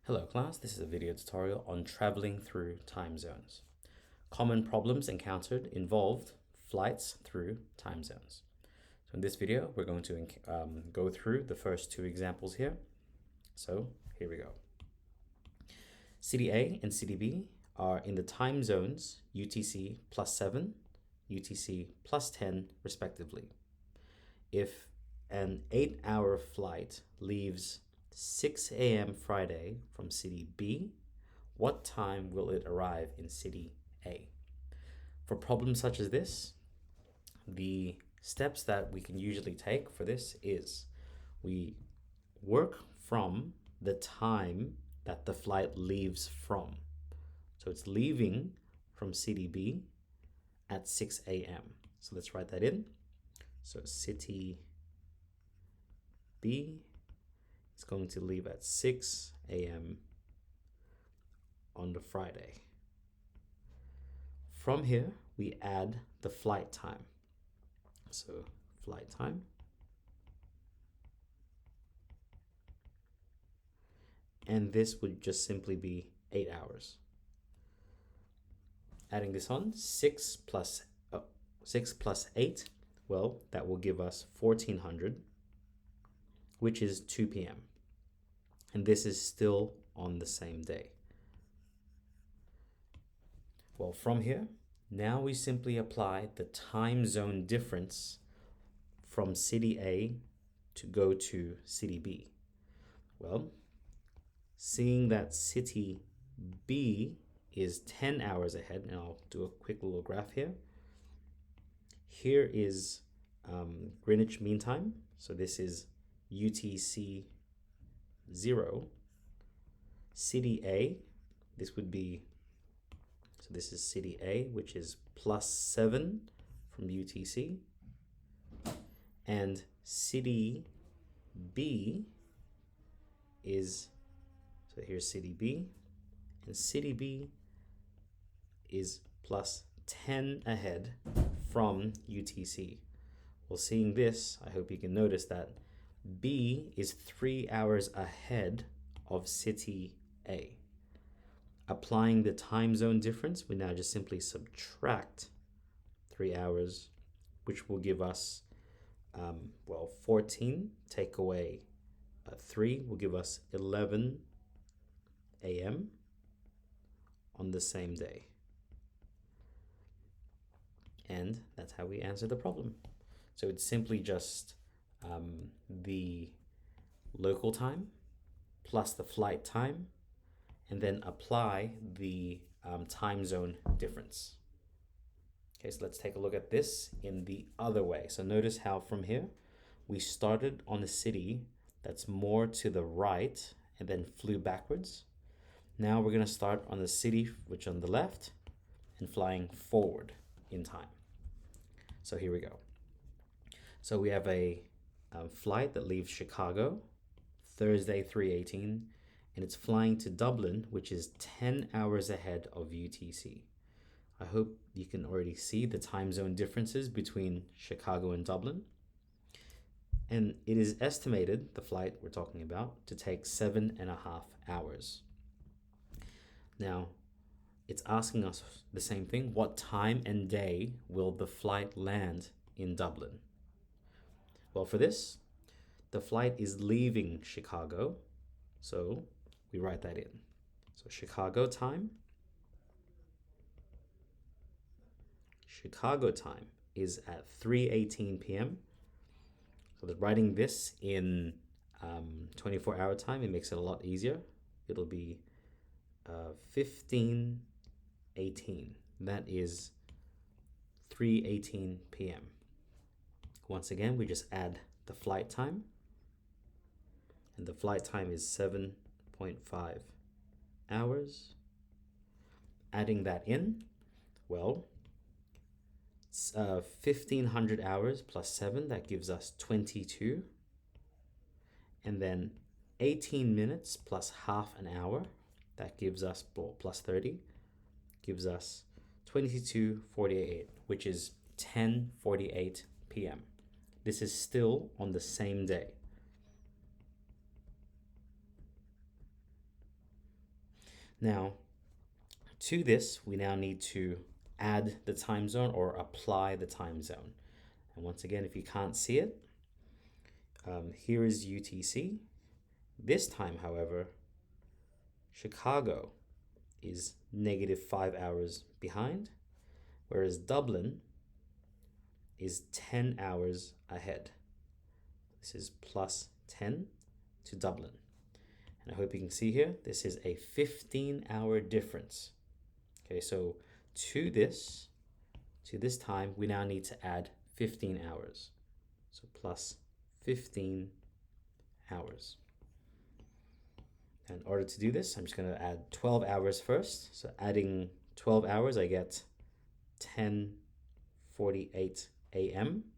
Hello class, this is a video tutorial on traveling through time zones. Common problems encountered involved flights through time zones. So in this video, we're going to go through the first two examples here. So here we go. City A and City B are in the time zones UTC +7, UTC +10 respectively. If an 8-hour flight leaves 6 a.m. Friday from City B, what time will it arrive in City A? For problems such as this, the steps that we can usually take for this is we work from the time that the flight leaves from. So it's leaving from City B at 6 a.m. So let's write that in. So City B is going to leave at 6 a.m. on the Friday. From here, we add the flight time. So flight time. And this would just simply be 8 hours. Adding this on, 6 plus 8, well, that will give us 1400, which is 2 p.m. And this is still on the same day. Well, from here, now we simply apply the time zone difference from City A to go to City B. Well, seeing that City B is 10 hours ahead, and I'll do a quick little graph here. Here is Greenwich Mean Time. So this is UTC 0. City A, this would be, so this is City A, which is +7 from UTC. And City B is, so here's City B, and City B is +10 ahead from UTC. Well, seeing this, I hope you can notice that B is 3 hours ahead of City A. Applying the time zone difference, we now just simply subtract 3 hours, which will give us, 14, take away 3 will give us 11 a.m. on the same day. And that's how we answer the problem. So it's simply just the local time plus the flight time, and then apply the time zone difference. Okay, so let's take a look at this in the other way. So notice how from here, we started on a city that's more to the right and then flew backwards. Now we're going to start on the city which on the left and flying forward in time. So here we go. So we have a flight that leaves Chicago Thursday 3/18, and it's flying to Dublin, which is 10 hours ahead of UTC. I hope you can already see the time zone differences between Chicago and Dublin. And it is estimated, the flight we're talking about, to take 7.5 hours. Now, it's asking us the same thing. What time and day will the flight land in Dublin? Well, for this, the flight is leaving Chicago, so we write that in. So Chicago time is at 3:18 p.m. So that writing this in 24-hour time, it makes it a lot easier. It'll be 15:18. That is 3:18 p.m. Once again, we just add the flight time, and the flight time is 7.5 hours. Adding that in, well, 1,500 hours plus 7, that gives us 22. And then 18 minutes plus half an hour, that gives us, plus 30, gives us 22:48, which is 10:48 p.m. This is still on the same day. Now, to this, we now need to add the time zone or apply the time zone. And once again, if you can't see it, here is UTC. This time, however, Chicago is -5 hours behind, whereas Dublin is 10 hours ahead. This is +10 to Dublin. And I hope you can see here, this is a 15-hour difference. Okay, so to this time, we now need to add 15 hours. So plus 15 hours. In order to do this, I'm just going to add 12 hours first. So adding 12 hours, I get 10:48 a.m.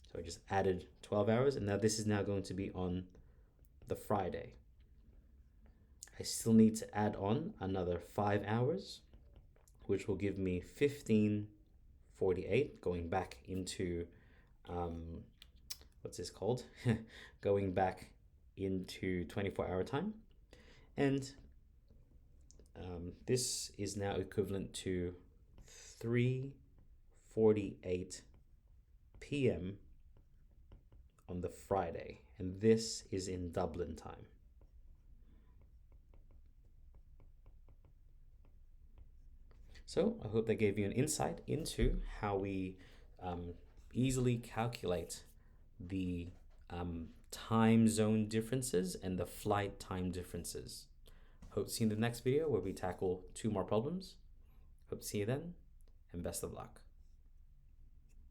So I just added 12 hours, and now this is now going to be on the Friday. I still need to add on another 5 hours, which will give me 15:48, going back into, what's this called? Going back into 24-hour time. And this is now equivalent to 3:48 p.m. on the Friday. And this is in Dublin time. So I hope that gave you an insight into how we easily calculate the time zone differences and the flight time differences. Hope to see you in the next video where we tackle 2 more problems. Hope to see you then, and best of luck.